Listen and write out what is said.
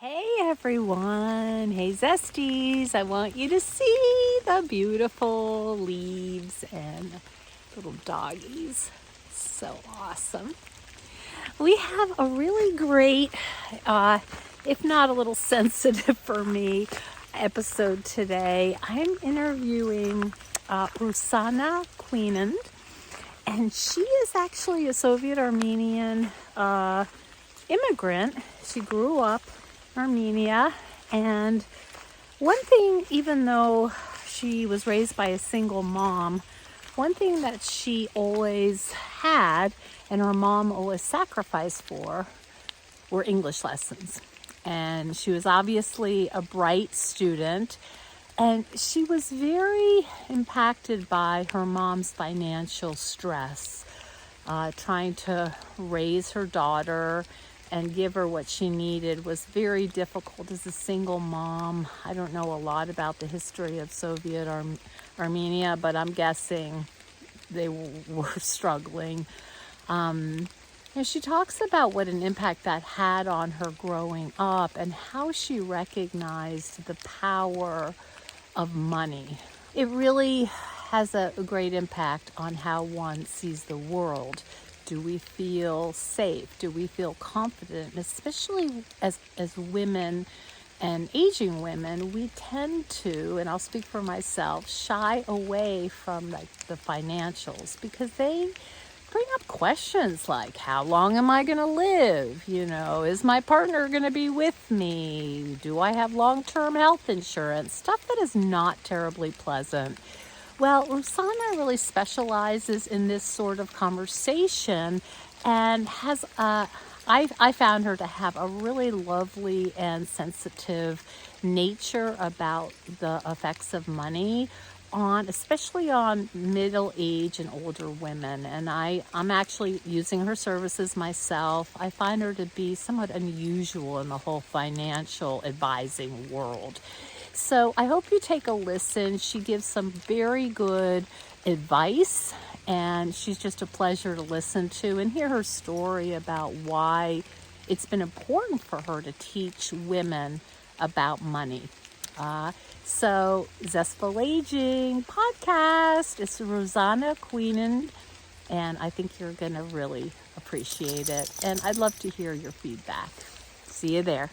Hey everyone, hey Zesties, I want you to see the beautiful leaves and little doggies. So awesome. We have a really great, if not a little sensitive for me, episode today. I'm interviewing Ruzanna Queenan, and she is actually a Soviet Armenian immigrant. She grew up in Armenia, and one thing, even though she was raised by a single mom, one thing that she always had and her mom always sacrificed for were English lessons. And she was obviously a bright student, and she was very impacted by her mom's financial stress, trying to raise her daughter and give her what she needed was very difficult as a single mom. I don't know a lot about the history of Soviet Armenia, but I'm guessing they were struggling. And she talks about what an impact that had on her growing up and how she recognized the power of money. It really has a great impact on how one sees the world. Do we feel safe? Do we feel confident? Especially as women and aging women, we tend to, and I'll speak for myself, shy away from the financials because they bring up questions like, how long am I going to live? Is my partner going to be with me? Do I have long-term health insurance? Stuff that is not terribly pleasant. Well, Ruzanna really specializes in this sort of conversation and has, I found her to have a really lovely and sensitive nature about the effects of money especially on middle age and older women. And I'm actually using her services myself. I find her to be somewhat unusual in the whole financial advising world. So I hope you take a listen. She gives some very good advice, and she's just a pleasure to listen to and hear her story about why it's been important for her to teach women about money. So Zestful Aging podcast. It's Ruzanna Queenan, and I think you're going to really appreciate it. And I'd love to hear your feedback. See you there.